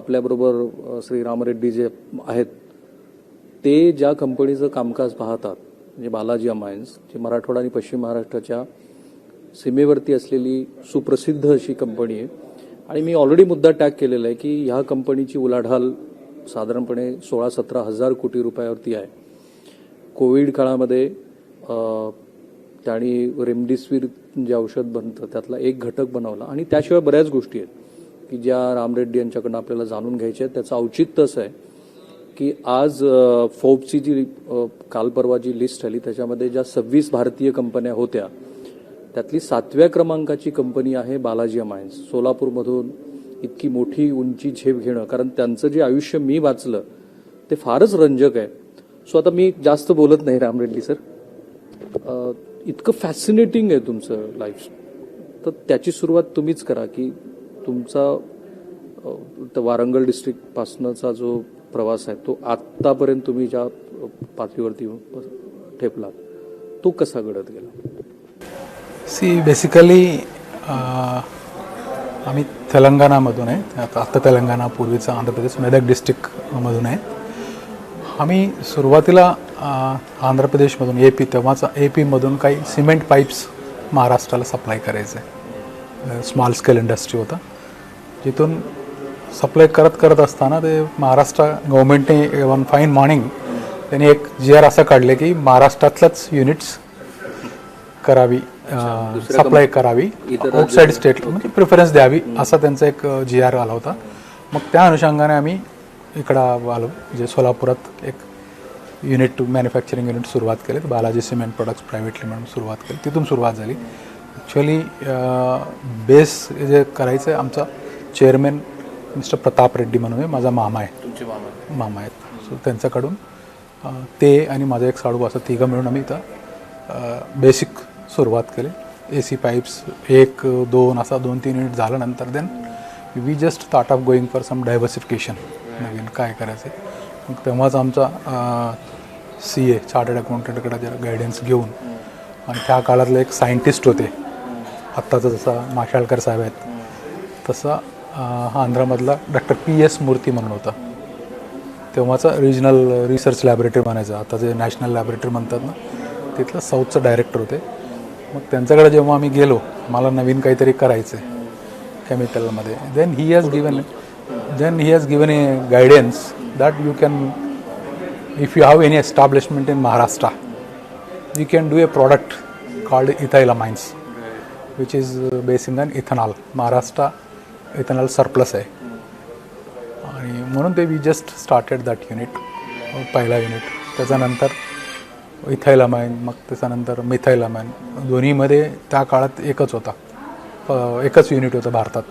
आपल्याबरोबर श्री राम रेड्डी जे आहेत ते ज्या कंपनीचं कामकाज पाहतात म्हणजे बालाजी अमायन्स, जी मराठवाडा आणि पश्चिम महाराष्ट्राच्या सीमेवरती असलेली सुप्रसिद्ध अशी कंपनी आहे. आणि मी ऑलरेडी मुद्दा टॅग केलेला आहे की ह्या कंपनीची उलाढाल साधारणपणे 16-17 हजार कोटी रुपयावरती आहे. कोविड काळामध्ये त्यांनी रेमडेसिवीर जे औषध बनतं त्यातला एक घटक बनवला आणि त्याशिवाय बऱ्याच गोष्टी आहेत की ज्या राम रेड्डी यांच्याकडनं आपल्याला जाणून घ्यायच्या आहेत. त्याचं औचित्य असं आहे की आज फोर्ब्सची जी काल परवा जी लिस्ट आली त्याच्यामध्ये ज्या 26 भारतीय कंपन्या होत्या त्यातली 7व्या क्रमांकाची कंपनी आहे बालाजी अमायन्स. सोलापूरमधून इतकी मोठी उंची झेप घेणं, कारण त्यांचं जे आयुष्य मी वाचलं ते फारच रंजक आहे. सो आता मी जास्त बोलत नाही राम रेड्डी सर, इतकं फॅसिनेटिंग आहे तुमचं लाईफ, तर त्याची सुरुवात तुम्हीच करा की तुमचा वारंगल डिस्ट्रिक्टपासनचा जो प्रवास आहे तो आत्तापर्यंत तुम्ही ज्या पातळीवरती ठेपलात तो कसा घडत गेला. सी बेसिकली आम्ही तेलंगणामधून आहे, आता तेलंगणा, पूर्वीचा आंध्र प्रदेश, मेदक डिस्ट्रिक्टमधून आहे. आम्ही सुरुवातीला आंध्र प्रदेशमधून तेव्हाचा एपीमधून काही सिमेंट पाईप्स महाराष्ट्राला सप्लाय करायचे. स्मॉल स्केल इंडस्ट्री होता. जिथून सप्लाय करत असताना ते महाराष्ट्र गव्हर्नमेंटने वन फाईन मॉर्निंग त्यांनी एक GR असं काढले की महाराष्ट्रातल्याच युनिट्स करावी, सप्लाय करावी, आउटसाईड स्टेट म्हणजे प्रिफरन्स द्यावी असा त्यांचा एक GR आला होता. मग त्या अनुषंगाने आम्ही इकडं आलो, जे सोलापुरात एक युनिट मॅन्युफॅक्चरिंग युनिट सुरुवात केली. Balaji cement products private limited सुरुवात केली. तिथून सुरुवात झाली. ॲक्च्युअली बेस जे करायचं आहे, आमचा चेअरमॅन मिस्टर प्रताप रेड्डी म्हणून आहे, माझा मामा आहे. तुमचे मामा आहेत. सो त्यांच्याकडून ते आणि माझा एक साडू असं तिघं मिळून आम्ही इथं बेसिक सुरुवात केली. AC पाईप्स 1-2 असा 2-3 युनिट झाल्यानंतर then we just start of going for some diversification, नवीन काय करायचं. मग तेव्हाच आमचा CA चार्टर्ड अकाउंटंटकडे जरा गायडन्स घेऊन, आणि त्या काळातले एक सायंटिस्ट होते, आत्ताचा जसा माशाळकर साहेब आहेत तसा हा आंध्रामधला डॉक्टर PS मूर्ती म्हणून होता. तेव्हाचा रिजनल रिसर्च लॅबोरेटरी म्हणायचं, आता जे नॅशनल लॅबोरेटरी म्हणतात ना, तिथलं साऊथचं डायरेक्टर होते. मग त्यांच्याकडे जेव्हा आम्ही गेलो, मला नवीन काहीतरी करायचं आहे केमिकलमध्ये, then he has given a guidance that you can, if you have any establishment in Maharashtra, you can do a product called ethylamines which is basing on ethanol. Maharashtra ethanol surplus आहे आणि म्हणून ते we just started that unit, पहिला unit. त्याच्यानंतर ethylamine, मग त्याच्यानंतर मिथाइलामाइन. दोन्हीमध्ये त्या काळात एकच युनिट होतं भारतात.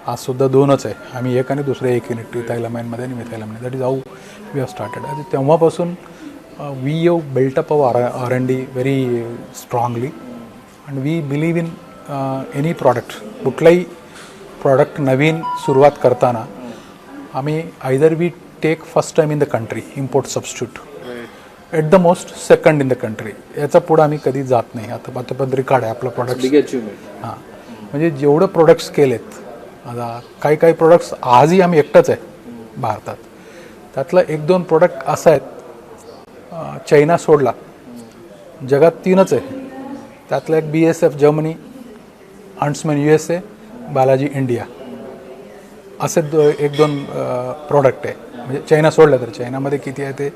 आजसुद्धा 2च आहे. आम्ही एक आणि दुसरे एक युनिट इथाइलामाइनमध्ये आणि methylamine. That is how we have started. तेव्हापासून we have built up our R&D very strongly and we believe in any product. कुठलाही प्रॉडक्ट नवीन सुरुवात करताना आम्ही either we take first time in the country import substitute, at the most second in the country. याचा पुढं आम्ही कधी जात नाही. आता पण रिकॉर्ड आहे आपलं प्रोडक्ट. हां, म्हणजे जेवढं प्रोडक्ट्स केलेत, आता काही प्रोडक्ट्स आजही आम्ही एकटंच आहे भारतात. त्यातलं 1-2 प्रोडक्ट असं आहेत, चायना सोडला जगात 3च आहे. त्यातलं एक BASF Germany, Huntsman USA, Balaji India, असे 1-2 प्रोडक्ट आहे. म्हणजे चायना सोडलं तर चायनामध्ये किती आहे ते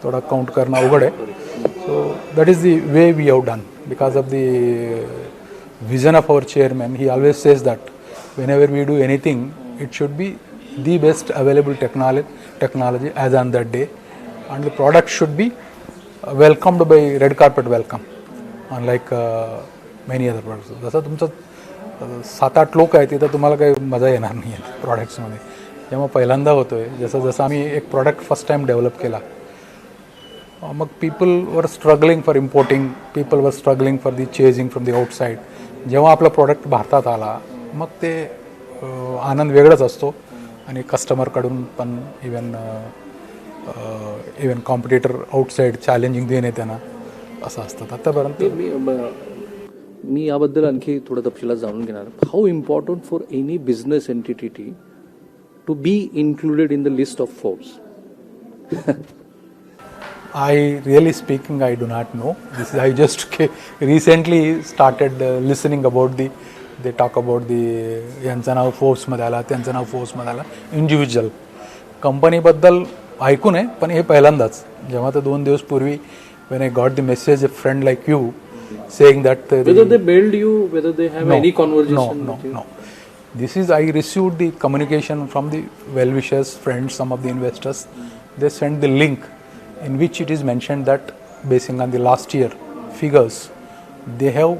थोडा काउंट करणं अवघड आहे. So that is the way we have done because of the vision of our chairman. He always says that whenever we do anything, it should be the best available technology as on that day, and the product should be welcomed by red carpet welcome, unlike many other products. जसं तुमचं 7-8 लोक आहेत तिथं तुम्हाला काही मजा येणार नाही आहे प्रॉडक्ट्समध्ये. जेव्हा पहिल्यांदा होतो आहे, जसं आम्ही एक प्रॉडक्ट फर्स्ट टाईम डेव्हलप केला, मग people were struggling for importing, people were struggling for the chasing from the outside. जेव्हा आपला प्रॉडक्ट भारतात आला मग ते आनंद वेगळाच असतो. आणि कस्टमरकडून पण इवन कॉम्पिटिटर आउटसाईड चॅलेंजिंग देणे त्यांना असं असतं. आतापर्यंत मी याबद्दल आणखी थोडं तपशिलात जाणून घेणार. How important for any business entity to be included in the list of Forbes? I really speaking, I do not know. This is, I just recently started listening about they talk about यांचं नाव फोर्ब्समध्ये आला, त्यांचं नाव फोर्ब्समध्ये आला. Individual कंपनीबद्दल ऐकून आहे, पण हे पहिल्यांदाच. जेव्हा तर 2 दिवस पूर्वी when I got the message, a friend like you saying that Whether they mailed you, whether they have any conversation with you? No. This is, I received the communication from the well-wishers, friends, some of the investors. They sent the link in which it is mentioned that basing on the last year figures, they have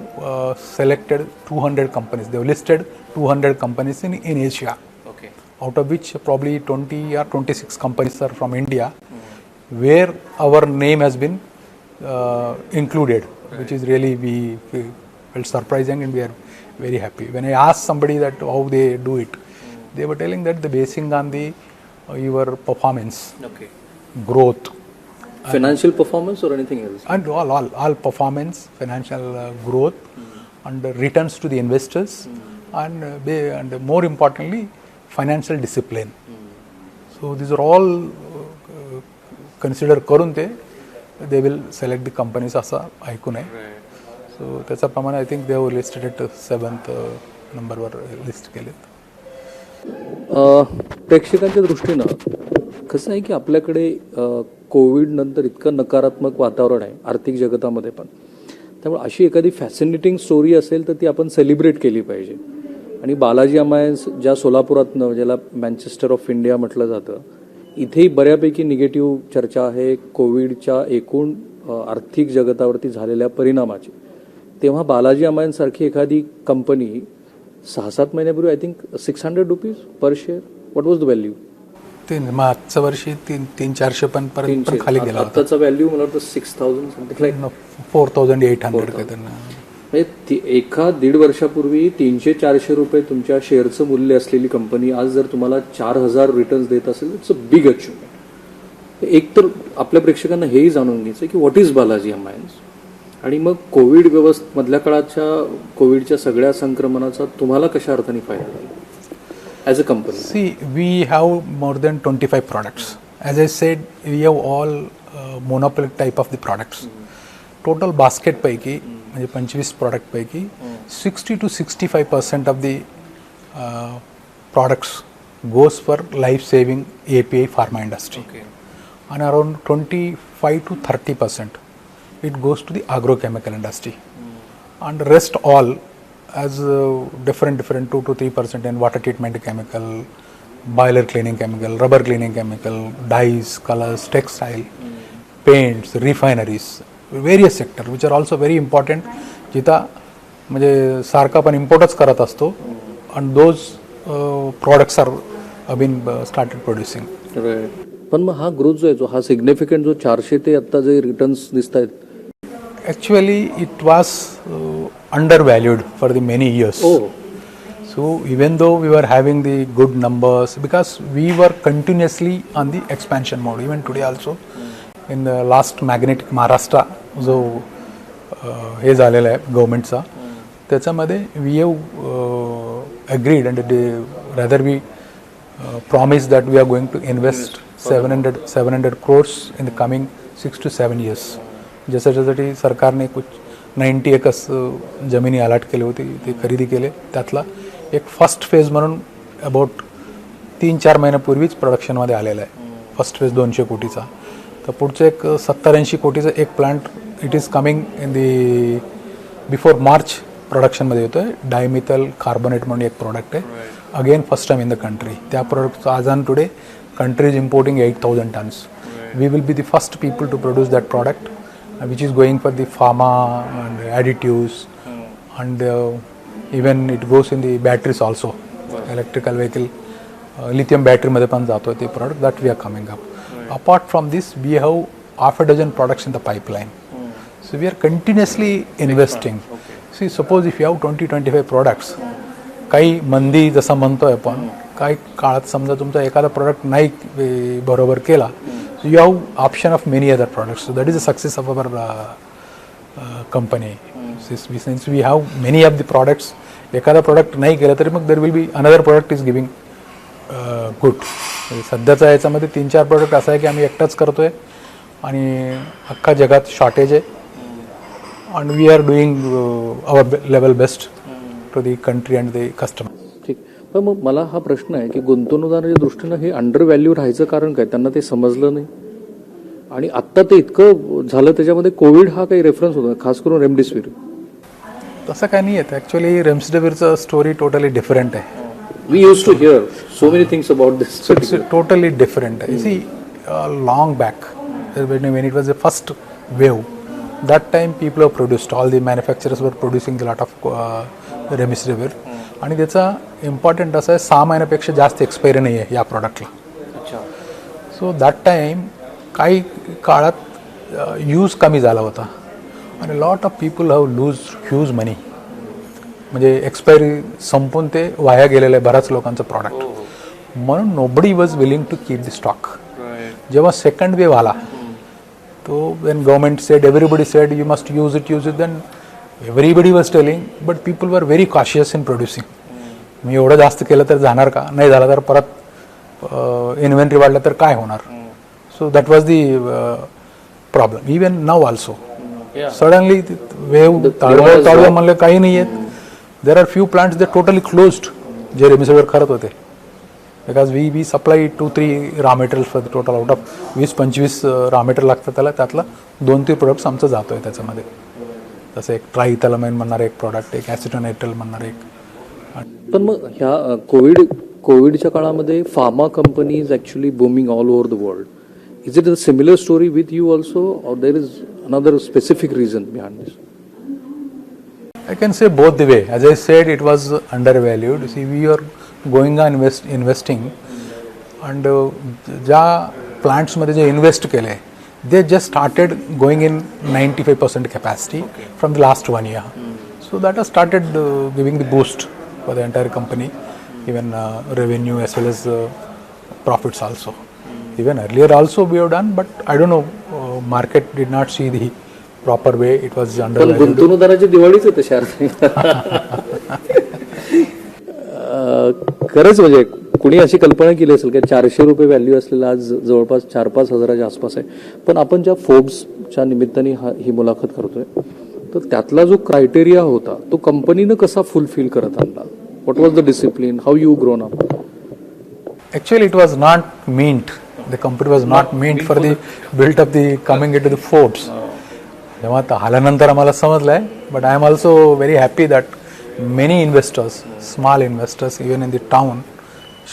selected 200 companies. They have listed 200 companies in Asia. Okay. Out of which probably 20 or 26 companies are from India, where our name has been included, which is really, we felt surprising and we are very happy. When I asked somebody that how they do it, they were telling that the basing on the your performance, Okay. growth, Financial performance or anything else? and all performance, financial growth, and returns to the investors, and more importantly, financial discipline. So these are all consider करून they will select the companies असं ऐकून आहे. So त्याच्याप्रमाणे I think they have listed at 7th नंबरवर list केलेत. प्रेक्षकांच्या दृष्टीनं कसं आहे की आपल्याकडे कोविड नंतर इतकं नकारात्मक वातावरण आहे आर्थिक जगतामध्ये पण, त्यामुळे अशी एखादी फॅसिनेटिंग स्टोरी असेल तर ती आपण सेलिब्रेट केली पाहिजे. आणि बालाजी अमायन्स ज्या सोलापुरातनं, ज्याला मँचेस्टर ऑफ इंडिया म्हटलं जातं, इथेही बऱ्यापैकी निगेटिव्ह चर्चा आहे कोविडच्या एकूण आर्थिक जगतावरती झालेल्या परिणामाची. तेव्हा बालाजी अमायन्स सारखी एखादी कंपनी 6-7 महिन्यापूर्वी I think ₹600 per share, what was the value? ते मागच्या वर्षी 300-400 पण पर्यंत खाली गेला होता. आताचा व्हॅल्यू मला वाटतं 6,000 समथिंग लाईक 4,800 काय त्यांना. म्हणजे 1-1.5 वर्षापूर्वी ₹300-400 तुमच्या शेअरचं मूल्य असलेली कंपनी आज जर तुम्हाला 4,000 रिटर्न्स देत असेल, इट्स अ बिग अचिव्हमेंट. एक तर आपल्या प्रेक्षकांना हेही जाणून घ्यायचं की व्हॉट इज बालाजी अमायन्स, आणि मग कोविड मधल्या काळाच्या कोविडच्या सगळ्या संक्रमणाचा तुम्हाला कशा अर्थाने फायदा झाला as a company? See, we have more than 25 products. As I said, we have all monopoly type of the products. Total बास्केटपैकी म्हणजे 25 प्रॉडक्टपैकी 60 to 65% of the products goes for life saving API pharma industry. Okay. And around 25 to 30% it goes to the agrochemical industry. And rest all as different 2 to 3% in water treatment chemical, boiler cleaning chemical, rubber cleaning chemical, dyes, colors, textile, paints, refineries, various sector which are also very important. जिथं म्हणजे सारखा आपण इम्पोर्टच करत असतो, and those products are been started producing. पण मग हा growth जो आहे, जो हा सिग्निफिकंट जो 400 ते आता जे रिटर्न्स दिसत आहेत, Actually, it was undervalued for the many years. So even though we were having the good numbers, because we were continuously on the expansion mode, even today also, in the last magnetic Maharashtra जो हे झालेला आहे गव्हर्नमेंटचा, त्याच्यामध्ये we have agreed and rather we promised that we are going to invest 700 crores in the coming 6 to 7 years. ज्याच्यासाठी सरकारने कुछ 90 acres जमिनी allot केली होती, ते खरेदी केले. त्यातला एक फर्स्ट फेज म्हणून अबाउट 3-4 महिन्यापूर्वीच प्रोडक्शनमध्ये आलेला आहे. फर्स्ट फेज 200 कोटीचा. तर पुढचं एक 70-80 कोटीचं एक plant it is coming in the before March प्रोडक्शनमध्ये येतो आहे. डायमिथल कार्बोनेट म्हणून एक प्रोडक्ट आहे, again first time in the country. त्या प्रोडक्टचं आज on today country is importing 8,000 tons. We will be the first people to produce that product which is going for the pharma and additives, and even it goes in the batteries also. Electrical vehicle, lithium battery मध्ये पण जातो ते product that we are coming up. Apart from this, we have half a dozen products in the pipeline. So we are continuously investing. See, suppose if you have 20-25 products, काही मंदी जसं म्हणतोय आपण, काही काळात समजा तुमचा एखादा प्रोडक्ट नाही बरोबर केला, so you have option of many other products. So that is the success of our company. Since we have many of the products, एखादा प्रोडक्ट नाही केला तरी मग there will be another product is giving good. सध्याचा याच्यामध्ये 3-4 product असं आहे की आम्ही एकटाच करतो आहे आणि अख्खा जगात शॉर्टेज आहे and we are doing our level best to the country and the customer. ठीक. पण मग मला हा प्रश्न आहे की गुंतवणूकदाराच्या दृष्टीनं हे अंडर व्हॅल्यू राहायचं कारण काय? त्यांना ते समजलं नाही आणि आत्ता ते इतकं झालं त्याच्यामध्ये कोविड हा काही रेफरन्स होता, खास करून रेमडेसिवीर. तसं काही नाही आहे. ॲक्च्युली रेमडेसिवीरचं स्टोरी टोटली डिफरंट आहे. We use to hear so many things about this. It's totally different. You see, long back, when it was the first wave, that time people have produced, all the manufacturers were producing a lot of remdesivir. आणि त्याचा important असं आहे 6 महिन्यापेक्षा जास्त expiry नाही आहे या प्रॉडक्टला. अच्छा. सो दॅट टाईम काही काळात यूज कमी झाला होता आणि lot of people have lose huge money. म्हणजे एक्सपायरी संपून ते वाया गेलेलं आहे बऱ्याच लोकांचं प्रॉडक्ट. म्हणून nobody was willing to keep the stock. जेव्हा सेकंड वेव आला तो when government said, everybody said you must use it, then everybody was telling, but people were very cautious in producing. मी एवढं जास्त केलं तर जाणार का? नाही झालं तर परत इन्व्हेंटरी वाढलं तर काय होणार? So that was the problem. Even now also suddenly wave ताळव्या म्हणलं काही नाही आहेत. There are few plants they totally closed जे रेमडेसिवीर करत होते. Because we supply 2-3 raw material for the total out of 20-25 raw material लागतं त्याला, त्यातला 2-3 प्रोडक्ट्स आमचं जातो आहे त्याच्यामध्ये. तसं एक ट्रायथॅलमाइन म्हणणार एक प्रॉडक्ट, एक ॲसिटोनायट्रल म्हणणार एक. पण मग ह्या कोविडच्या काळामध्ये pharma companies actually booming all over the world. Is it a similar story with you also or there is another specific reason behind this? I can say both the way. As I said, it was undervalued. See, we are going on investing, and ज्या plants मध्ये जे invest केले, they just started going in 95% capacity from the last 1 year. So that has started giving the boost for the entire company, even revenue as well as profits also. Even earlier also we have done, but I don't know, market did not see the proper way. It was पण undervalued. गुंतवणूकदाराची दिवाळीच आहे तशी अर्थ. खरंच म्हणजे कुणी अशी कल्पना केली असेल की 400 रुपये व्हॅल्यू असलेला आज जवळपास 4-5 हजाराच्या आसपास आहे. पण आपण ज्या फोर्ब्सच्या निमित्ताने ही मुलाखत करतोय तर त्यातला जो क्रायटेरिया होता तो कंपनीनं कसा फुलफिल करत आणला? What was the discipline? How you grown up? Actually, it was not meant. The company was not meant for the built up the coming into the Forbes. जेव्हा आल्यानंतर आम्हाला समजलं आहे. But I am also very happy that many investors, small investors even in the town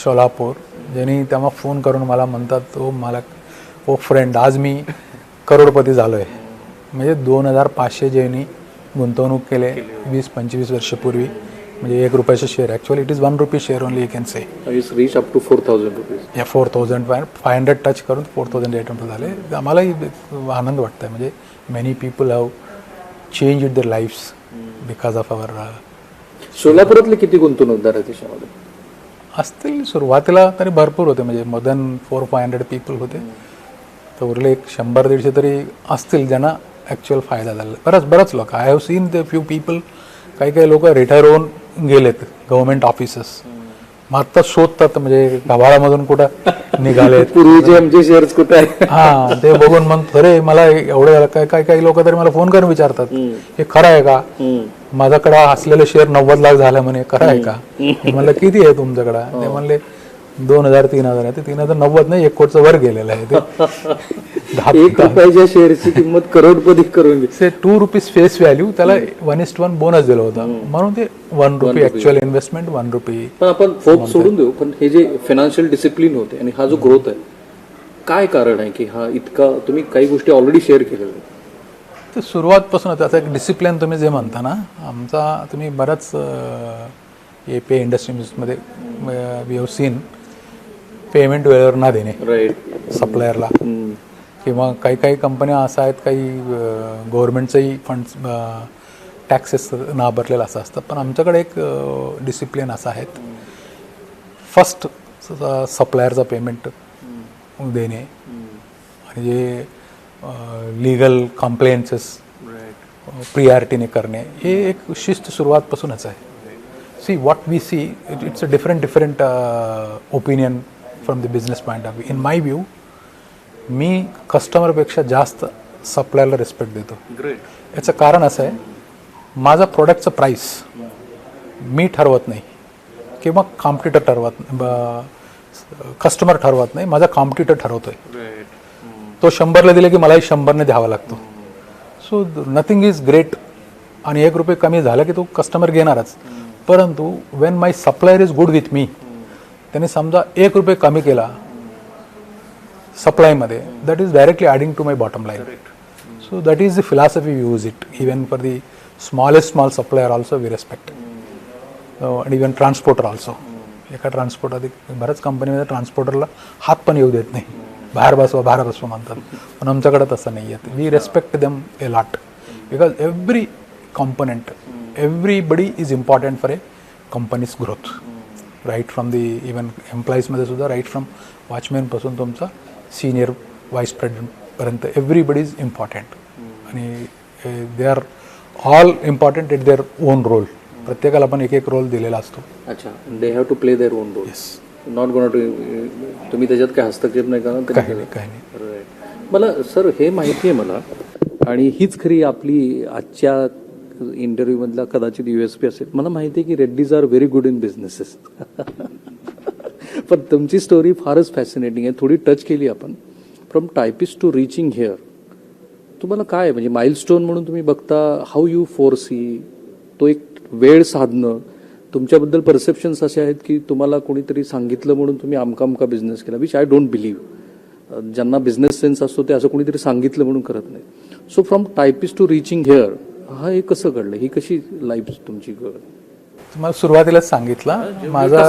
Solapur, ज्यांनी तेव्हा phone करून मला म्हणतात, तो मला ओ फ्रेंड आज मी करोडपती झालो आहे. म्हणजे 2,500 ज्यांनी गुंतवणूक केले 20-25 वर्षापूर्वी, म्हणजे ₹1 share. Actually it is ₹1 share only, you can say. Reach up to 4,000 rupees. 4,500 touch करून 4,800 झाले. आम्हालाही आनंद वाटतं आहे. म्हणजे many people have changed their lives because of our सोलापुरातले किती गुंतवणूकदार आहेत त्याच्यामध्ये? असतील सुरुवातीला तरी भरपूर होते. म्हणजे मोर दॅन 400-500 पीपल होते. तर उरले एक 100-150 तरी असतील ज्यांना ॲक्च्युअल फायदा झाला. बरंच लोक I have seen the few people. काही लोक रिटायर होऊन गेलेत गव्हर्नमेंट ऑफिसर्स. मग आत्ता शोधतात म्हणजे गव्हाळामधून कुठं निघालेत, पूर्वीचे आमचे शेअर्स कुठे आहे. हा, ते बघून मग अरे मला एवढं झालं. काही लोक तरी मला फोन करून विचारतात, हे खरं आहे का? माझ्याकडे असलेले शेअर 90 लाख झाले म्हणे, खरं आहे का? म्हणलं किती आहे तुमच्याकडं? ते म्हणले 2,000-3,000 आहे. ते 3,090 नाही, 1 कोटीचं वर गेलेलं आहे. ते 1 रुपयाच्या शेअरची किंमत करोडपती करून ते ₹2 फेस व्हॅल्यू, त्याला 1:1 बोनस दिलं होतं. म्हणून ते ₹1 ऍक्च्युअल इन्व्हेस्टमेंट ₹1. पण आपण फोक सोडून देऊ, पण हे जे फायनान्शियल डिसिप्लिन होते आणि हा जो ग्रोथ आहे, काय कारण आहे की हा इतका? तुम्ही काही गोष्टी ऑलरेडी शेअर केलेल्या आहेत. तर सुरुवातपासून त्याचा एक डिसिप्लिन तुम्ही जे म्हणता ना, आमचा तुम्ही बराच API इंडस्ट्रीजमध्ये वी हॅव सीन पेमेंट वेळेवर ना देणे सप्लायरला, किंवा काही कंपन्या असा आहेत, काही गव्हर्नमेंटचंही फंड्स टॅक्सेस ना भरलेलं असं असतं. पण आमच्याकडे एक डिसिप्लिन असं आहे, फर्स्ट सप्लायरचा पेमेंट देणे आणि जे लीगल कंप्लेंट्स प्रियारिटीने करणे, हे एक शिस्त सुरुवातपासूनच आहे. see what we see, it's a different opinion from the business point of view. In my view, मी कस्टमरपेक्षा जास्त सप्लायरला रिस्पेक्ट देतो. याचं कारण असं आहे, माझा प्रोडक्टचं प्राईस मी ठरवत नाही किंवा कॉम्पिटिटर कस्टमर ठरवत नाही, माझा कॉम्पिटिटर ठरवतोय. तो 100ला दिले की मलाही 100ने द्यावा लागतो. So nothing is great. आणि ₹1 कमी झाला की तो कस्टमर घेणारच. परंतु when my supplier is good with me, त्याने समजा ₹1 कमी केला सप्लायमध्ये, that is directly adding to my bottom line. So that is the philosophy we use it. Even for the small supplier also we respect. आणि even transporter also. एका transporter बऱ्याच कंपनीमध्ये ट्रान्सपोर्टरला हात पण येऊ देत नाही, बाहेर बसवा म्हणतात. पण आमच्याकडे तसं नाही आहे. We respect them a lot because every component, everybody is important for a company's growth, right from the even employees मध्ये सुद्धा, right from watchman पासून तुमचा senior vice president पर्यंत everybody is important. आणि they are all important at their own role. प्रत्येकाला आपण एक role दिलेला असतो. अच्छा, they have to play their own role. Not gonna to, तुम्ही त्याच्यात काय हस्तक्षेप नाही करणार? काही नाही. मला सर हे माहिती आहे मला, आणि हीच खरी आपली आजच्या इंटरव्ह्यू मधला कदाचित USP असेल. मला माहिती आहे की Reddy's are very good in businesses. पण तुमची स्टोरी फारच फॅसिनेटिंग आहे. थोडी टच केली आपण. From typist to reaching here, तुम्हाला काय म्हणजे माइलस्टोन म्हणून तुम्ही बघता? हाऊ यू फोरसी तो एक वेळ साधणं? तुमच्याबद्दल परसेप्शन्स असे आहेत की तुम्हाला कोणीतरी सांगितलं म्हणून तुम्ही आमका बिझनेस केला, विच आय डोंट बिलीव्ह. ज्यांना बिझनेस सेन्स असतो ते असं कोणीतरी सांगितलं म्हणून करत नाही. So from typist to reaching here, हा हे कसं घडलं? ही कशी लाईफ तुमची? तुम्हाला सुरुवातीलाच सांगितलं, माझा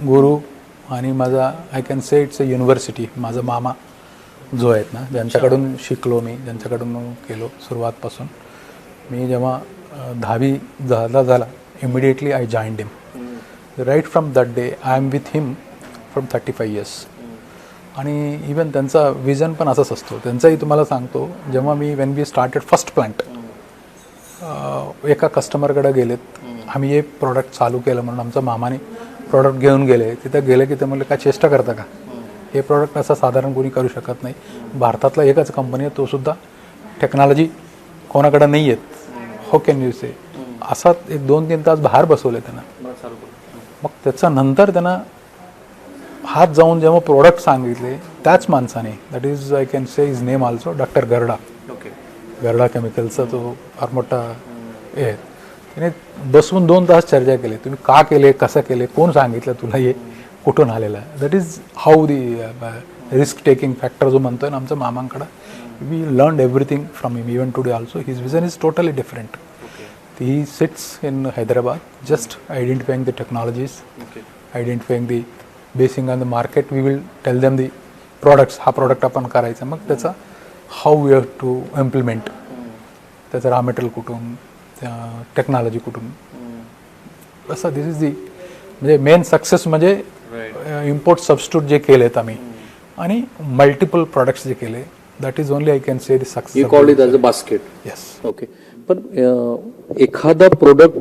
गुरु आणि माझा I can say it's a university, माझा मामा जो आहेत ना, ज्यांच्याकडून शिकलो मी, ज्यांच्याकडून केलो सुरुवातपासून. मी जेव्हा 10वी झाला immediately I joined him. Right from that day I am with him from 35 years. आणि इवन त्यांचा विजन पण असाच असतो. त्यांचाही तुम्हाला सांगतो, जेव्हा मी when we started first plant, एका कस्टमरकडे गेलेत, आम्ही हे प्रोडक्ट चालू केलं म्हणून आमच्या मामाने प्रोडक्ट घेऊन गेले. तिथं गेले की ते म्हणले, काय चेष्टा करता का? हे प्रोडक्ट असं साधारण कोणी करू शकत नाही. भारतातला एकच कंपनी आहे, तो सुद्धा टेक्नॉलॉजी कोणाकडे नाही आहेत. हो कॅन यू से? असा एक 2-3 तास बाहेर बसवले त्यांना. मग त्याच्यानंतर त्यांना हात जाऊन जेव्हा प्रोडक्ट सांगितले, त्याच माणसाने, that is I can say is name also, doctor Gharda. Gharda केमिकलचा तो फार मोठा हे आहे. त्याने बसवून 2 तास चर्चा केली. तुम्ही का केले, कसं केले, कोण सांगितलं तुला, हे कुठून आलेलं आहे? That is how the risk taking factor जो म्हणतोय ना आमच्या मामांकडं, we learn everything from him. Even today also his vision is totally different. He sits in Hyderabad just identifying the technologies, identifying the basing on the market. We will tell them the products, हा product आपण करायचा, मग त्याचा how we have to implement, त्याचं raw material कुठून, technology कुठून, असं. This is दी म्हणजे मेन सक्सेस म्हणजे इम्पोर्ट सबस्टिट्यूट जे केलेत आम्ही आणि मल्टिपल प्रोडक्ट्स जे केले, that is only I can say the success. You called it as a basket. Yes. Okay. पण एखादा प्रोडक्ट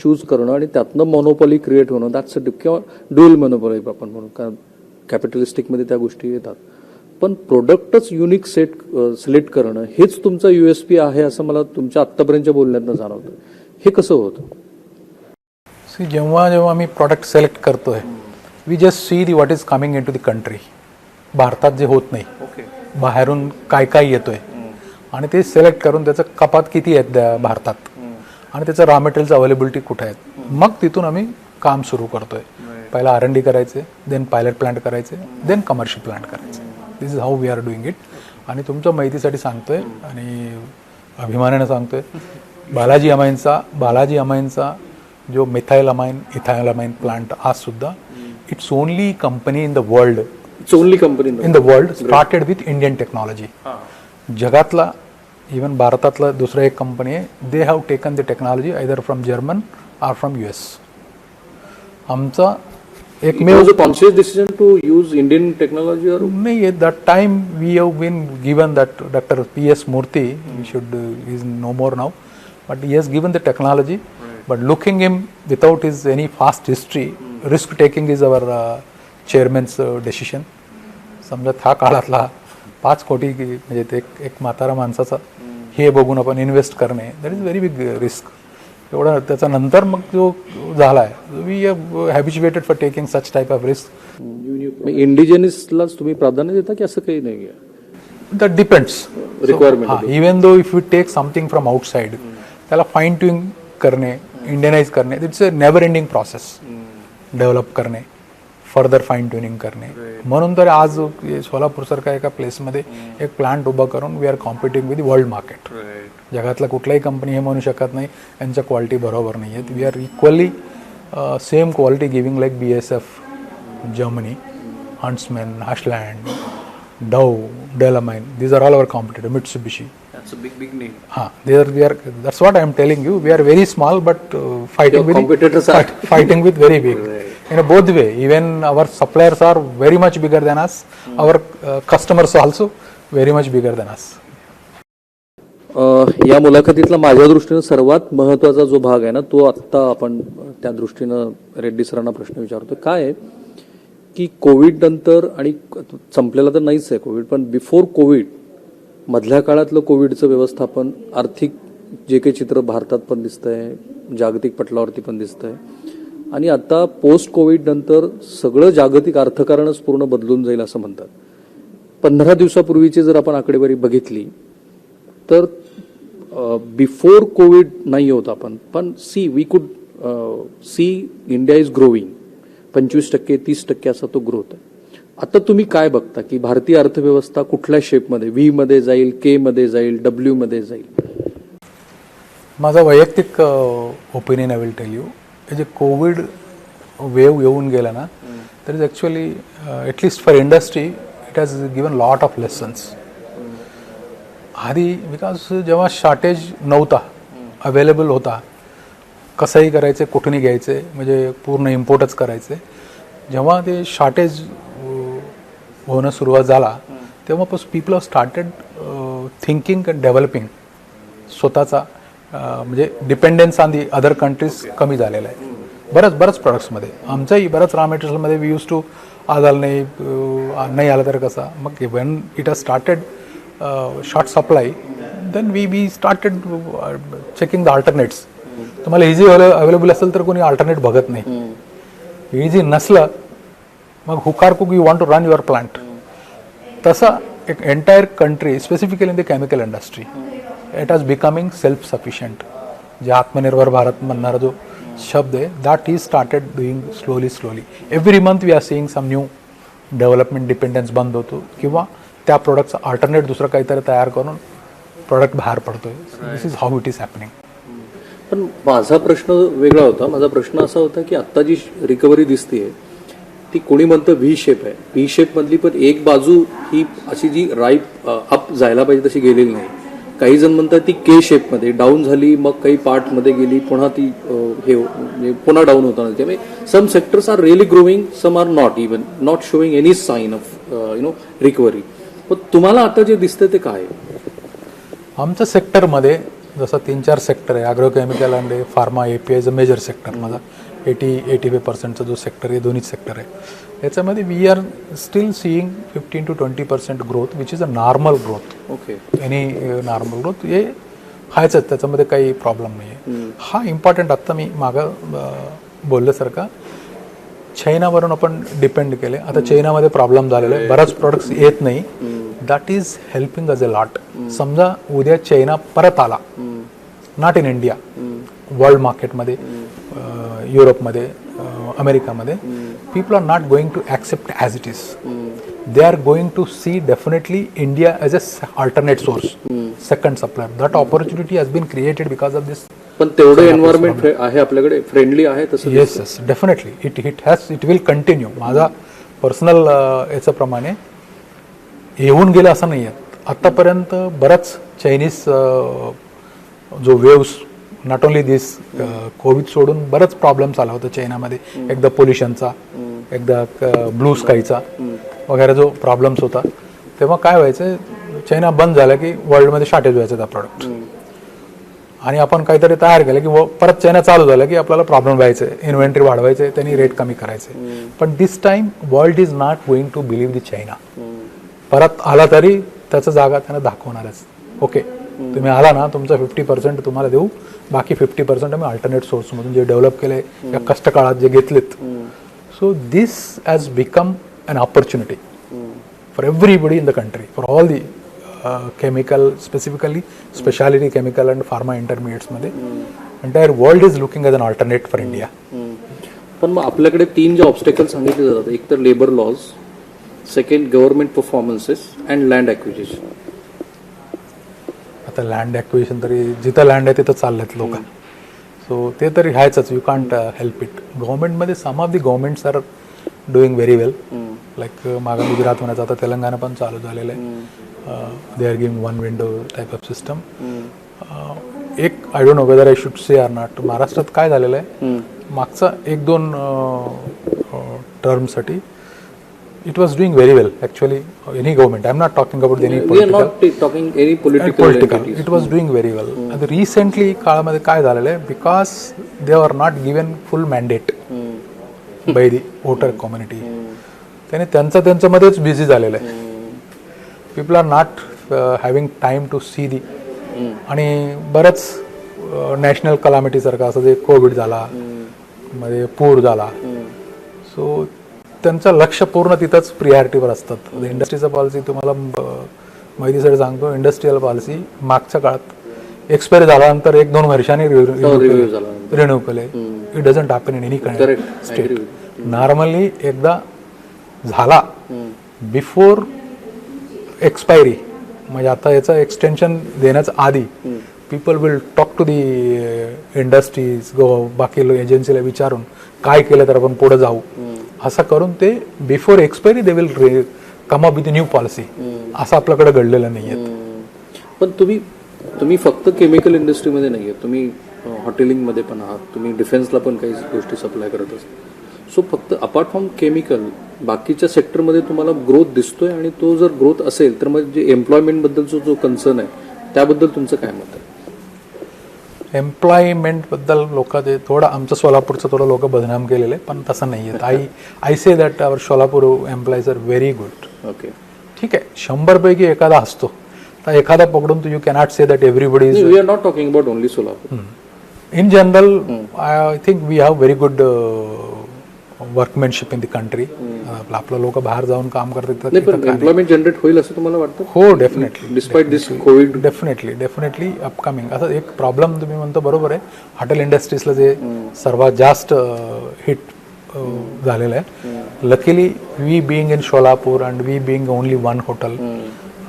चूज करणं आणि त्यातनं मोनोपॉली क्रिएट होणं, दॅट्स अ किंवा ड्युअल मोनोपॉली आपण म्हणून, कारण कॅपिटलिस्टिकमध्ये त्या गोष्टी येतात. पण प्रोडक्टच युनिक सिलेक्ट करणं हेच तुमचा USP आहे असं मला तुमच्या आत्तापर्यंतच्या बोलण्यातनं जाणवतं. हे कसं होतं? जेव्हा मी प्रॉडक्ट सिलेक्ट करतोय, we just see the what is coming in to the country. भारतात जे होत नाही, बाहेरून काय येतोय, आणि ते सिलेक्ट करून त्याचं कपात किती आहेत भारतात, आणि त्याचं रॉ मटेरियलचं अवेलेबिलिटी कुठे आहेत. मग तिथून आम्ही काम सुरू करतोय. पहिला R&D करायचे, देन पायलट प्लांट करायचे, देन कमर्शियल प्लांट करायचे. This is how we are doing it. आणि तुमच्या माहितीसाठी सांगतोय आणि अभिमानाने सांगतोय, बालाजी अमाईनचा जो methyl amine ethyl amine plant आज सुद्धा, it's only company in the world, in the world started with Indian technology. जगातला इवन भारतातला दुसरा एक कंपनी आहे, they have taken the technology either from German or from US. आमचा एकमेव conscious decision to use Indian technology और नाही. At that time we have been given that Dr. P.S. Murthy, he should is no more now, but he has given the technology But looking him without his any past history, risk taking is our chairman's decision. समजा त्या काळातला 5 कोटी म्हणजे ते एक म्हातारा माणसाचा हे बघून आपण इन्व्हेस्ट करणे, that is very big risk. एवढा त्याचा नंतर मग जो झाला आहे, we habituated for taking such type of risk. इंडिजिनसलाच तुम्ही प्राधान्य देता की असं काही नाही आहे? That depends requirement. Even though if you take something from outside, त्याला फाईन ट्यून करणे, इंडियनाइज करणे, it's a never ending process. Develop करणे, फर्दर फाईन ट्युनिंग करणे. म्हणून तर आज सोलापूरसारख्या एका प्लेसमध्ये एक प्लांट उभा करून we are competing with world market. जगातल्या कुठल्याही कंपनी हे म्हणू शकत नाही यांच्या क्वालिटी बरोबर नाही आहेत. We are equally same quality giving like BASF, Germany, Huntsman, Ashland, Dow, Delamine. These are all our competitor. Mitsubishi. That's a big name. That's what I am telling you. We are very small, but fighting Your competitors are fighting with very big. In a both way. Even our suppliers are very much bigger than us. Our customers also very much bigger than us. या मुलाखतीतला माझ्या दृष्टीनं सर्वात महत्त्वाचा जो भाग आहे ना, तो आत्ता आपण त्या दृष्टीनं रेड्डी सरांना प्रश्न विचारतो. काय आहे की कोविड नंतर, आणि संपलेला तर नाहीच आहे कोविड, पण बिफोर कोविड मधल्या काळातलं कोविडचं व्यवस्थापन, आर्थिक जे काही चित्र भारतात पण दिसतंय, जागतिक पटलावरती पण दिसतंय, आणि आता पोस्ट कोविड नंतर सगळं जागतिक अर्थकारणच पूर्ण बदलून जाईल असं म्हणतात. 15 दिवसापूर्वीची जर आपण आकडेवारी बघितली तर बिफोर कोविड नाही होत आपण, पण we could see India is growing. 25%, 30% असा तो ग्रोथ आहे. आता तुम्ही काय बघता की भारतीय अर्थव्यवस्था कुठल्या शेपमध्ये, व्ही मध्ये जाईल, के मध्ये जाईल, डब्ल्यू मध्ये जाईल? माझा वैयक्तिक opinion I will tell you. जे कोविड वेव्ह येऊन गेला ना, तर is actually at least for industry it has given lot of lessons. आधी बिकॉज जेव्हा शॉर्टेज नव्हता, अवेलेबल होता, कसंही करायचे, कुठूनही घ्यायचे, म्हणजे पूर्ण इम्पोर्टच करायचे. जेव्हा ते शॉर्टेज होणं सुरुवात झाला तेव्हापासून people have started thinking and developing स्वतःचा, म्हणजे dependence on the other countries कमी झालेला आहे बऱ्याच प्रोडक्ट्समध्ये. आमच्याही बऱ्याच रॉ मटेरियल्समध्ये वी यूज टू आज आलं नाही आलं तर कसा, मग when it has started short supply, then we started checking the alternates. तुम्हाला इझी अवेलेबल असेल तर कोणी अल्टरनेट बघत नाही. इझी नसलं मग हुकारकुक you want to run your plant. तसा एक entire country, specifically in the chemical industry, it has becoming self sufficient. जे आत्मनिर्भर भारत म्हणणारा जो शब्द आहे, that is started doing slowly. Every month we are seeing some new development. Dependence बंद होतो किंवा त्या प्रोडक्टचा अल्टरनेट दुसरं काहीतरी तयार करून प्रोडक्ट बाहेर पडतोय. This is how it is happening. पण माझा प्रश्न वेगळा होता. माझा प्रश्न असा होता की आत्ता जी रिकव्हरी दिसतेय ती कोणी म्हणतं व्ही शेप आहे. व्ही शेप मधली पण एक बाजू ही अशी जी राईट अप जायला पाहिजे तशी गेलेली नाही. काही जण म्हणतात ती के शेपमध्ये डाऊन झाली, मग काही पार्टमध्ये गेली, पुन्हा ती पुन्हा डाऊन होताना. त्यामुळे some sectors are really growing, some are not showing any sign of recovery. पण तुम्हाला आता जे दिसतंय ते काय? आमच्या सेक्टरमध्ये जसं 3-4 सेक्टर आहे. Agrochemical and pharma, API is a major sector. माझा 80-85% जो सेक्टर आहे, दोन्ही सेक्टर आहे. याच्यामध्ये we are still seeing 15 to 20% growth, which is a normal growth. Okay. Any normal growth हे हायच, त्याच्यामध्ये काही प्रॉब्लेम नाही आहे. हा इम्पॉर्टंट आत्ता मी मागं बोलल्यासारखा चायनावरून आपण डिपेंड केले. आता चायनामध्ये प्रॉब्लेम झालेला आहे, बराच प्रोडक्ट्स येत नाही. दॅट इज हेल्पिंग अज अ लॉट. समजा उद्या चायना परत आला, नॉट इन इंडिया, वर्ल्ड मार्केटमध्ये, युरोपमध्ये, अमेरिकामध्ये, people are not going to accept as it is. They are going to see definitely India as a alternate source, second supplier. That opportunity has been created because of this. पण तेवढं environment आहे आपल्याकडे, friendly आहे तसं? Yes, definitely. It will continue. माझा personal याच्याप्रमाणे येऊन गेलं असं नाही आहे. आत्तापर्यंत बराच चायनीज जो waves, not only this Covid सोडून बरंच प्रॉब्लेम्स आला होता चायनामध्ये. एकदा पोल्युशनचा, एकदा ब्लू स्कायचा वगैरे जो प्रॉब्लेम्स होता, तेव्हा काय व्हायचं, चायना बंद झाला की वर्ल्डमध्ये शॉर्टेज व्हायचं त्या प्रॉडक्ट. आणि आपण काहीतरी तयार केलं की परत चायना चालू झालं की आपल्याला प्रॉब्लेम व्हायचे, इन्व्हेंटरी वाढवायचे, त्यांनी रेट कमी करायचे. पण this time world is not going to believe the China. परत आला तरी त्याचं जागा त्यांना दाखवणारच. ओके, तुम्ही आला ना, तुमचं 50% तुम्हाला देऊ, बाकी 50% आम्ही अल्टरनेट सोर्समधून जे डेव्हलप केले या कष्टकाळात जे घेतलेत. So this has become an opportunity for everybody in the country, for all the chemical, specifically specialty chemical and pharma intermediates मध्ये entire world is looking as an alternate for India. पण मग आपल्याकडे 3 जे obstacle सांगितले जातात, एक तर labour laws, second government performances and land acquisition. आता लँड ॲक्विजिशन तरी जिथं लँड आहे तिथं चाललेत लोक, सो ते तरी ह्याच, यू कांट हेल्प इट. गव्हर्नमेंटमध्ये some of the governments are doing very well. Like मागं गुजरात म्हणायचं, आता तेलंगणा पण चालू झालेलं आहे. They are giving one window type of system. एक I don't know whether I should say or not, महाराष्ट्रात काय झालेलं आहे मागचा 1-2 टर्मसाठी it was doing very well actually. Any government, I am not talking about any political, it was doing very well. आता recently काळामध्ये काय झालेलं आहे, because they are not given full mandate by the voter community, त्याने त्यांच्यामध्येच busy झालेलं आहे. People are not having time to see the. आणि बरंच नॅशनल कलामिटीसारखं असं जे कोविड झाला, मध्ये पूर झाला, सो त्यांचं लक्ष पूर्ण तिथंच प्रियारिटीवर असतात. इंडस्ट्रीचं पॉलिसी तुम्हाला माहितीसाठी सांगतो, इंडस्ट्रीयल पॉलिसी मागच्या काळात एक्सपायर झाल्यानंतर 1-2 वर्षांनी रिन्यू केले. It doesn't happen in any state. Normally एकदा झाला बिफोर एक्सपायरी, म्हणजे आता याचं एक्सटेन्शन देण्याच्या आधी people will talk to the industries, बाकी एजन्सीला विचारून काय केलं तर आपण पुढे जाऊ, असं करून ते before expiry they will come up with new policy. असं आपल्याकडे घडलेलं नाही आहे. पण तुम्ही फक्त केमिकल इंडस्ट्रीमध्ये नाही आहे, तुम्ही हॉटेलिंगमध्ये पण आहात, तुम्ही डिफेन्सला पण काही गोष्टी सप्लाय करत असता. सो फक्त अपार्ट फ्रॉम केमिकल बाकीच्या सेक्टरमध्ये तुम्हाला ग्रोथ दिसतोय, आणि तो जर ग्रोथ असेल तर मग जे एम्प्लॉयमेंटबद्दलचा जो कन्सर्न आहे त्याबद्दल तुमचं काय मत आहे? एम्प्लॉयमेंटबद्दल लोक ते थोडं, आमचं सोलापूरचं थोडं लोक बदनाम केलेलं आहे, पण तसं नाही आहे. I say that our Solapur employees are very good. Okay, ठीक आहे, 100 पैकी एखादा असतो, तर एखादा पकडून you cannot say that everybody is. We are not talking about only Solapur. In general I think we have very good workmanship in the country. आपलं लोक बाहेर जाऊन काम करतात. एम्प्लॉयमेंट जनरेट होईल असं तुम्हाला वाटतं? हो, डेफिनेटली. डिस्पाइट दिस कोविड, डेफिनेटली अपकमिंग. आता एक प्रॉब्लेम तुम्ही म्हणतो बरोबर आहे, हॉटेल इंडस्ट्रीजला जे सर्वात जास्त हिट झालेलं आहे. Luckily we being in Solapur and we being only one hotel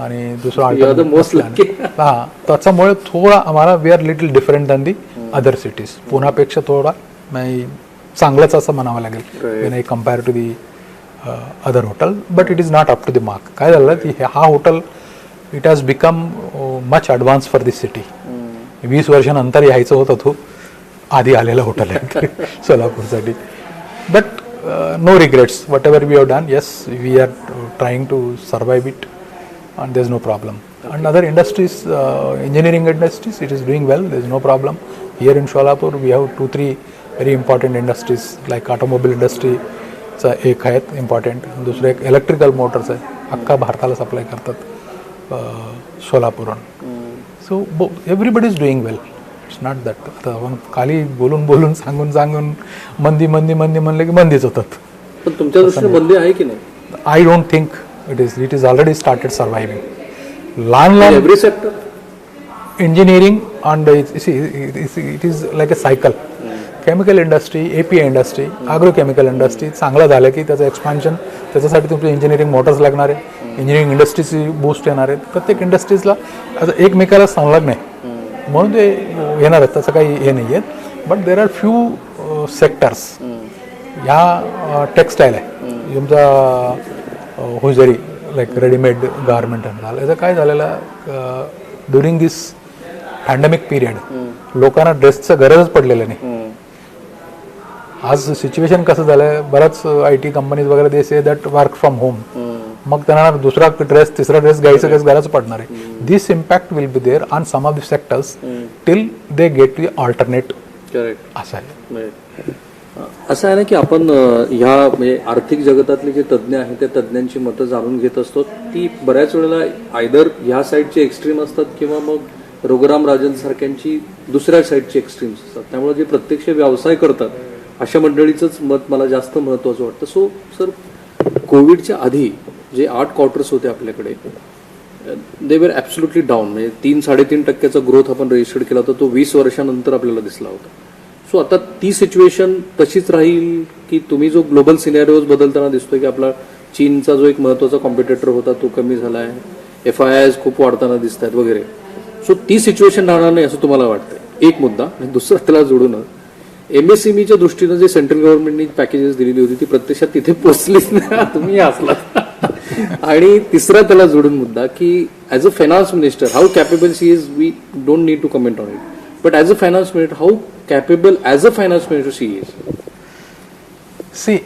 आणि दुसरं मोस्ट लकी. हां, त्याच्यामुळे थोडा आम्हाला we are little different than the other cities. पुण्यापेक्षा थोडा चांगलंच असं म्हणावं लागेल when I compare to the other hotel. But it is not up to the mark. काय झालं की हा hotel it has become much advance for this city. 20 वर्षानंतर यायचं होतं, तो आधी आलेलं हॉटेल आहे सोलापूरसाठी. But no regrets, whatever we have done. Yes, we are trying to survive it and there is no problem. And other industries, engineering industries, it is doing well, there is no problem. Here in Sholapur we have 2-3 very important industries like automobile industry चा एक आहेत important, दुसरं एक electrical Motors आहे, अख्खा भारताला supply करतात सोलापूरहून. So everybody is doing well. It's not that. आता आपण खाली बोलून सांगून मंदी म्हणले की मंदीच होतात. पण तुमच्या दृष्टीने मंदी आहे की नाही? I don't think it is already started surviving. Long every sector, engineering and it is like a cycle. Chemical industry, API industry, agrochemical industry चांगलं झालं की त्याचं एक्सपान्शन, त्याच्यासाठी तुमचे इंजिनिअरिंग मोटर्स लागणार आहे, इंजिनिअरिंग इंडस्ट्रीची बूस्ट येणार आहेत. प्रत्येक इंडस्ट्रीजला आता एकमेकाला संलग्न आहे म्हणून ते येणार आहेत, त्याचं काही हे नाही आहे. But there are few sectors. ह्या टेक्स्टाईल आहे तुमचा हुजरी, लाईक रेडीमेड गारमेंट झालं. याचं काय झालेलं ड्युरिंग दिस पॅन्डेमिक पिरियड लोकांना ड्रेसचं गरजच पडलेलं नाही. आज सिच्युएशन कसं झालंय, बऱ्याच IT कंपनीज वगैरे they say that work from home, मग त्यांना दुसरा ड्रेस तिसरा ड्रेस घ्यायचं गरज पडणार आहे. This impact will be there on some of the sectors till they get the alternate. Correct. असं आहे. असं आहे ना की आपण ह्या म्हणजे आर्थिक जगतातले जे तज्ज्ञ आहेत त्या तज्ज्ञांची मतं जाणून घेत असतो. ती बऱ्याच वेळेला आयदर ह्या साईडचे एक्स्ट्रीम असतात किंवा मग रघुराम राजन सारख्यांची दुसऱ्या साईडचे एक्स्ट्रीम्स असतात. त्यामुळे जे प्रत्यक्ष व्यवसाय करतात अशा मंडळीचंच मत मला जास्त महत्त्वाचं वाटतं. सो सर, कोविडच्या आधी जे 8 क्वार्टर्स होते आपल्याकडे, दे वर ॲब्सोल्युटली डाऊन. म्हणजे 3-3.5% ग्रोथ आपण रजिस्टर्ड केला होता, तो 20 वर्षानंतर आपल्याला दिसला होता. सो आता ती सिच्युएशन तशीच राहील की तुम्ही जो ग्लोबल सिनॅरिओज बदलताना दिसतोय की आपला चीनचा जो एक महत्त्वाचा कॉम्पिटिटर होता तो कमी झाला आहे, FIIs खूप वाढताना दिसत आहेत वगैरे. सो ती सिच्युएशन राहणार नाही असं तुम्हाला वाटतंय? एक मुद्दा. आणि दुसरा त्याला जोडून MSMEच्या दृष्टीनं जे सेंट्रल गव्हर्नमेंटनी पॅकेजेस दिलेली होती ती प्रत्यक्षात तिथे पोचलीच नाही, तुम्ही असलात. आणि तिसरा त्याला जोडून मुद्दा की as a finance minister how capable she is, we don't need to comment on it, but as a finance minister how capable as a finance minister she is. See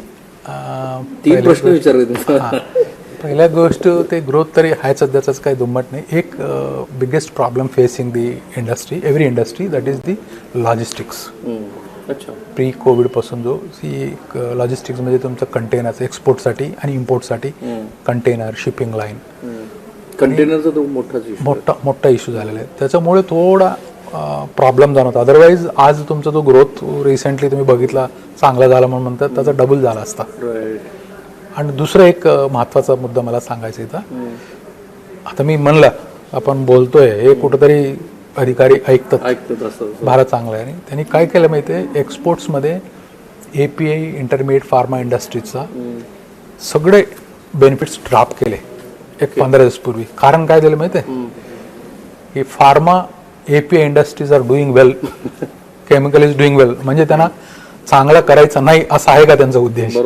3 प्रश्न विचारले तुम्हाला. पहिल्या गोष्ट ते ग्रोथ तरी आहे सध्याचाच काही दुम्मट नाही. एक biggest problem facing the industry, every industry, that is the logistics. अच्छा. प्री कोविडपासून जो लॉजिस्टिक्स म्हणजे तुमचं कंटेनर्स एक्सपोर्टसाठी आणि इम्पोर्टसाठी कंटेनर, शिपिंग लाईन, कंटेनरचा तो मोठाच इश्यू. मोठा इश्यू झालेला आहे. त्याच्यामुळे थोडा प्रॉब्लेम जाणवतो. अदरवाईज आज तुमचा जो ग्रोथ रिसेंटली तुम्ही बघितला चांगला झाला म्हणून म्हणतात, त्याचा डबल झाला असता. आणि दुसरा एक महत्त्वाचा मुद्दा मला सांगायचा इथं. आता मी म्हणलं आपण बोलतोय हे कुठंतरी अधिकारी ऐकतात, भारत चांगला आहे. आणि त्यांनी काय केलं माहिती आहे, एक्सपोर्ट्समध्ये API इंटरमिडिएट फार्मा इंडस्ट्रीजचा सगळे बेनिफिट्स ड्रॉप केले एक 15 दिवसापूर्वी. कारण काय झालं माहिती आहे की pharma API industries are doing well, chemical is doing well. म्हणजे त्यांना चांगलं करायचं नाही असं आहे का त्यांचा उद्देश?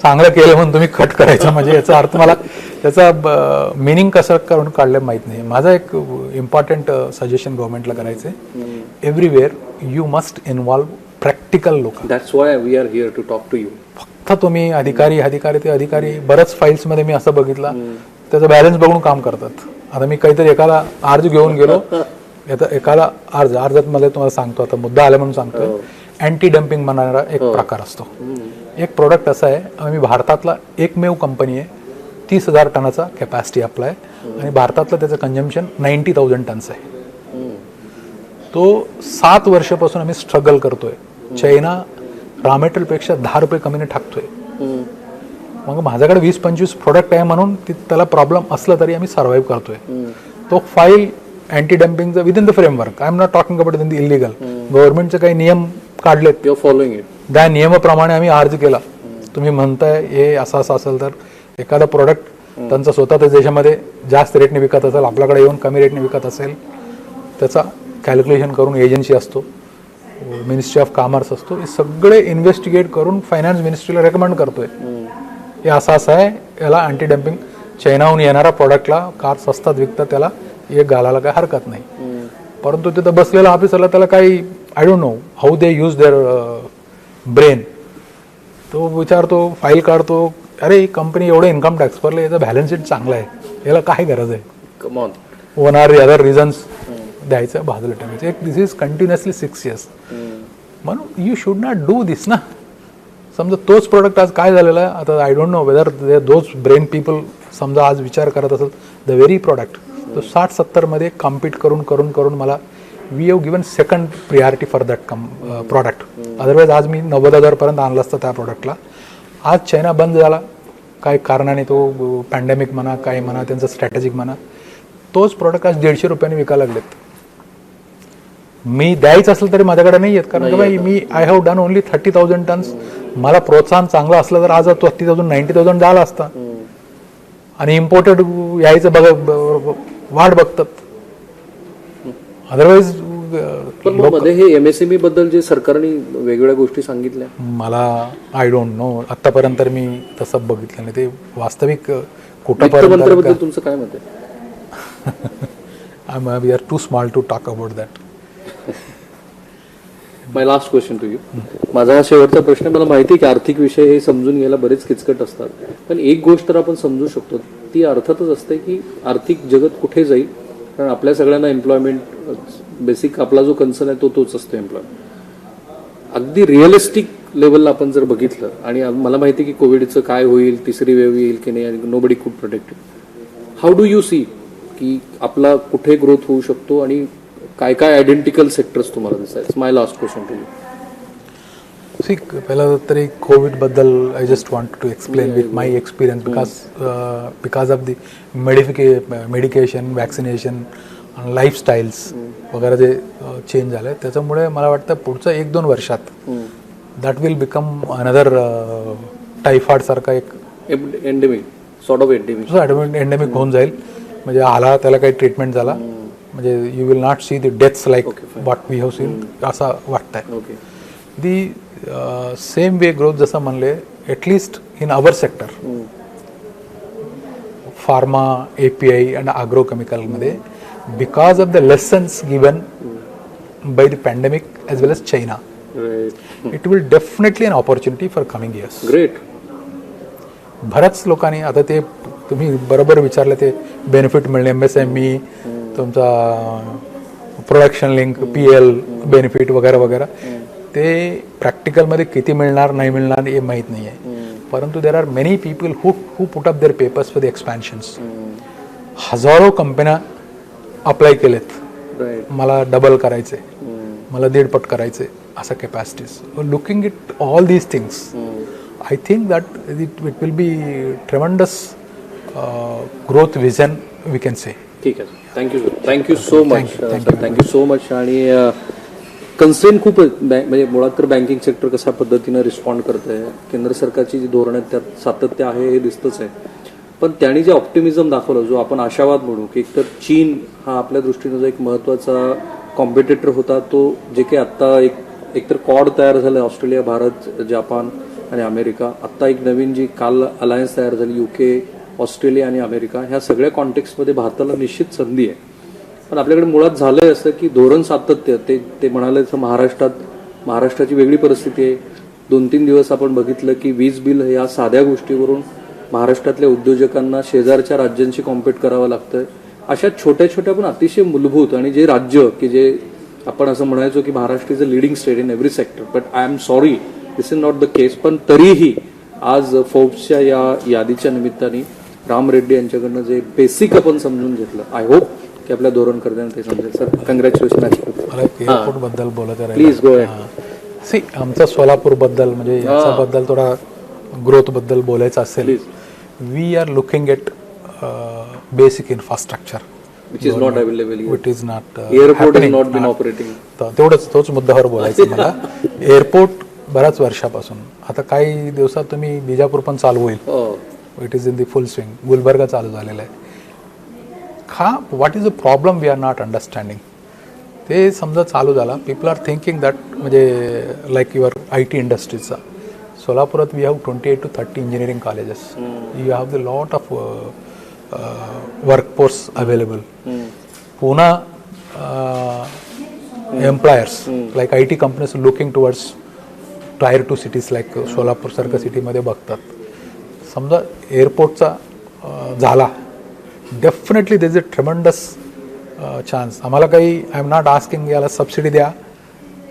चांगलं केलं म्हणून तुम्ही कट करायचं, म्हणजे याचा अर्थ मला त्याचा मिनिंग कसं करून काढलं माहीत नाही. माझा एक इम्पॉर्टंट सजेशन गव्हर्नमेंटला करायचं आहे, everywhere you must involve practical लोक. That's why we are here to talk to you. फक्त तुम्ही अधिकारी बऱ्याच फाईल्समध्ये मी असं बघितलं त्याचा बॅलन्स बघून काम करतात. आता मी काहीतरी एखादा अर्ज घेऊन गेलो, एखादा अर्जात मला तुम्हाला सांगतो, आता मुद्दा आला म्हणून सांगतो, अँटी डम्पिंग म्हणणारा एक प्रकार असतो. एक प्रोडक्ट असा आहे, आम्ही भारतातला एकमेव कंपनी आहे, 30,000 टनाचा कॅपॅसिटी आपला आहे आणि भारतातलं त्याचं कंझम्पशन 90,000 टन्स आहे. तो 7 वर्षापासून आम्ही स्ट्रगल करतोय. चायना रॉ मटेरियलपेक्षा 10 रुपये कमीने टाकतोय. मग माझ्याकडे 20-25 प्रोडक्ट आहे म्हणून त्याला प्रॉब्लेम असला तरी आम्ही सर्व्हाइव्ह करतोय. तो फाईल अँटी डम्पिंगचा within the framework, I am not talking about in the illegal, गव्हर्नमेंटचे काही नियम काढलेत, फॉलोइंग इट, त्या नियमाप्रमाणे आम्ही अर्ज केला. तुम्ही म्हणताय हे असं असेल तर एखादा प्रोडक्ट त्यांचा स्वतःच्या देशामध्ये जास्त रेटने विकत असेल, आपल्याकडे येऊन कमी रेटने विकत असेल, त्याचा कॅल्क्युलेशन करून एजन्सी असतो, मिनिस्ट्री ऑफ कॉमर्स असतो, हे सगळे इन्व्हेस्टिगेट करून फायनान्स मिनिस्ट्रीला रेकमेंड करतोय हे असं आहे, याला अँटी डम्पिंग, चायनाहून येणारा प्रोडक्टला कार स्वस्तात विकतात, त्याला एक घालायला काही हरकत नाही. परंतु तिथं बसलेला ऑफिसरला त्याला काही I don't know how they use their brain. तो विचारतो, फाईल काढतो, अरे ही कंपनी एवढं इन्कम टॅक्स भरले, याचा बॅलन्स शीट चांगला आहे, याला काय गरज आहे, come on, one or other reasons द्यायचं, बाजूला टाकायचं. This is continuously 6 years. म्हणून you should not do this ना. समजा तोच प्रोडक्ट आज काय झालेला आहे, आता I don't know whether those brain people समजा आज विचार करत असेल, द व्हेरी प्रोडक्ट तो 60-70 मध्ये कॉम्पीट करून मला we have given second priority for that product. Otherwise आज मी 90,000 पर्यंत आणलं असतं त्या प्रोडक्टला. आज चायना बंद झाला काय कारणाने, तो पॅन्डेमिक म्हणा, काय म्हणा, त्यांचं स्ट्रॅटेजिक म्हणा, तोच प्रोडक्ट आज 150 रुपयांनी विकायला लागलेत. मी द्यायचं असेल तरी माझ्याकडे नाही आहेत, कारण की बाई मी I have done only 30,000 tons. मला प्रोत्साहन चांगलं असलं तर आज 30,000 90,000 झाला असता. आणि इम्पोर्टेड यायचं वाट बघतात. अदरवाईज मध्ये हे MSME बद्दल जे सरकारने वेगवेगळ्या गोष्टी सांगितल्या, मला आय डोंट नो, आतापर्यंत मी तसं बघितलं नाही. ते वास्तविक कुठंपर्यंत तुमचं काय मत आहे? We are too small to talk about that. My last question to you. माझा हा शेवटचा प्रश्न. मला माहिती आहे की आर्थिक विषय हे समजून घ्यायला बरेच किचकट असतात, पण एक गोष्ट तर आपण समजू शकतो, ती अर्थातच असते की आर्थिक जगत कुठे जाईल कारण आपल्या सगळ्यांना एम्प्लॉयमेंट बेसिक आपला जो कन्सर्न आहे तोच असतो एम्प्लॉयमेंट. अगदी रिअलिस्टिक लेवलला आपण जर बघितलं, आणि मला माहिती आहे की कोविडचं काय होईल, तिसरी वेव्ह येईल की नाही, nobody could protect it. How do you see की आपला कुठे ग्रोथ होऊ शकतो आणि काय काय आयडेंटिकल सेक्टर्स तुम्हाला दिसतात? My last question to you. See पहिला तरी कोविडबद्दल I just want to explain with my experience because of the medication, vaccination, lifestyles वगैरे जे चेंज झालं आहे, त्याच्यामुळे मला वाटतं पुढचं 1-2 वर्षात that will become another typhoid सारखा एक एंडेमिक, सॉर्ट ऑफ एंडेमिक होऊन जाईल. म्हणजे आला त्याला काही ट्रीटमेंट झाला म्हणजे you will not see the deaths like what we have seen असं वाटतंय. दी सेम वे ग्रोथ जसं म्हणले at least in our sector pharma, API and ॲग्रोकेमिकलमध्ये because of the lessons given by the pandemic as well as China. Right. It will definitely an opportunity for coming years. Great. बऱ्याच लोकांनी आता ते तुम्ही बरोबर विचारले ते बेनिफिट मिळणे, MSME, तुमचा प्रोडक्शन लिंक, PL बेनिफिट वगैरे वगैरे, ते प्रॅक्टिकलमध्ये किती मिळणार नाही मिळणार हे माहीत नाही आहे. परंतु there are many people who put up their papers for the expansions. हजारो कंपन्या अप्लाय केलेत, मला डबल करायचे, मला 1.5 पट करायचे, असा capacities. Looking it all these things I think that it will be tremendous growth vision we can say. ठीक आहे, thank you sir, thank you so much sir, thank you so much. आणि कन्सेंट खूप म्हणजे मुळात तर बँकिंग सेक्टर कशा पद्धतीनं रिस्पॉन्ड करत आहे, केंद्र सरकारची जी धोरणं आहेत त्यात सातत्य आहे हे दिसतंच आहे. पण त्यांनी जे ऑप्टिमिझम दाखवलं, जो आपण आशावाद म्हणू की एकतर चीन हा आपल्या दृष्टीनं जो एक महत्त्वाचा कॉम्पिटिटर होता, तो जे काही आत्ता एकतर कॉड तयार झालं, ऑस्ट्रेलिया, भारत, जपान आणि अमेरिका, आत्ता एक नवीन जी काल अलायन्स तयार झाली UK, ऑस्ट्रेलिया आणि अमेरिका, ह्या सगळ्या कॉन्टेक्स्टमध्ये भारताला निश्चित संधी आहे. पण आपल्याकडे मुळात झालंय असं की धोरण सातत्य, ते म्हणाले तर महाराष्ट्राची वेगळी परिस्थिती आहे. 2-3 दिवस आपण बघितलं की वीज बिल या साध्या गोष्टीवरून महाराष्ट्रातल्या उद्योजकांना शेजारच्या राज्यांशी कॉम्पीट करावं लागतंय. अशा छोट्या छोट्या पण अतिशय मूलभूत, आणि जे राज्य की जे आपण असं म्हणायचो की Maharashtra is a leading state in every sector, but I am sorry this is not the case. पण तरीही आज फोर्ब्सच्या या यादीच्या निमित्ताने राम रेड्डी यांच्याकडनं जे बेसिक आपण समजून घेतलं, आय होप की आपल्या धोरणकर्त्यांना ते समजेल. Sir, congratulation. मला एअरपोर्ट बद्दल बोलत आहे, प्लीज गो अहेड. सी आमचा सोलापूर बद्दल म्हणजे याच्याबद्दल थोडा ग्रोथ बद्दल बोलायचं असेल, we are looking at basic infrastructure which is not available here. Which is not Airport has not been operating. तेवढंच तोच मुद्द्यावर बोलायचं मला. एअरपोर्ट बऱ्याच वर्षापासून, आता काही दिवसात तुम्ही बिजापूर पण चालू होईल, it is in the full swing. Gulbarga चालू झालेला आहे. What is the problem we are not understanding. ते समजा चालू झाला, पीपल आर थिंकिंग दॅट म्हणजे लाईक युअर IT इंडस्ट्रीजचा सोलापुरात we have 28 to 30 engineering colleges. You have the lot of workforce available. Pune employers like IT companies looking towards tier 2 cities like Solapur सारख्या सिटीमध्ये बघतात. समजा एअरपोर्टचा झाला, definitely there is a ट्रेमेंडस chance. आम्हाला काही आय एम नॉट आस्किंग याला subsidy द्या,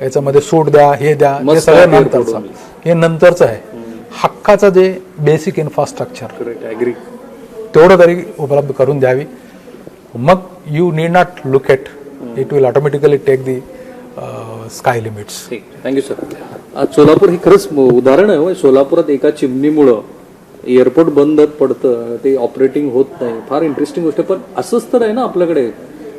याच्यामध्ये सूट द्या, हे द्या, हे सगळं नंतरचं, हे नंतरचं आहे. हक्काचं जे बेसिक इन्फ्रास्ट्रक्चर तेवढं तरी उपलब्ध करून द्यावी. मग you need not look at, it will automatically take the sky limits. Thank you sir. आज सोलापूर हे खरंच उदाहरण आहे. सोलापुरात एका चिमणीमुळं एअरपोर्ट बंद पडतं, ते ऑपरेटिंग होत नाही. फार इंटरेस्टिंग गोष्ट. पण असंच तर आहे ना आपल्याकडे,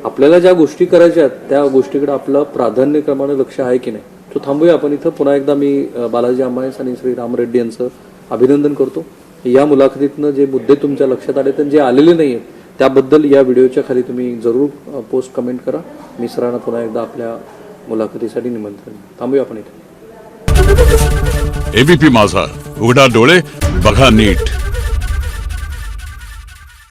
आपल्याला ज्या गोष्टी करायच्या त्या गोष्टीकडे आपलं प्राधान्यक्रमाने लक्ष आहे की नाही. तो थांबूया आपण इथं. पुन्हा एकदा मी बालाजी आंबानीस आणि श्री राम रेड्डी यांचं अभिनंदन करतो. या मुलाखतीतनं जे मुद्दे तुमच्या लक्षात आले आणि जे आलेले नाही आहेत त्याबद्दल या व्हिडिओच्या खाली तुम्ही जरूर पोस्ट कमेंट करा. मी सरांना पुन्हा एकदा आपल्या मुलाखतीसाठी निमंत्रण. थांबूया आपण इथे. ABP माझा, उघडा डोळे बघा नीट.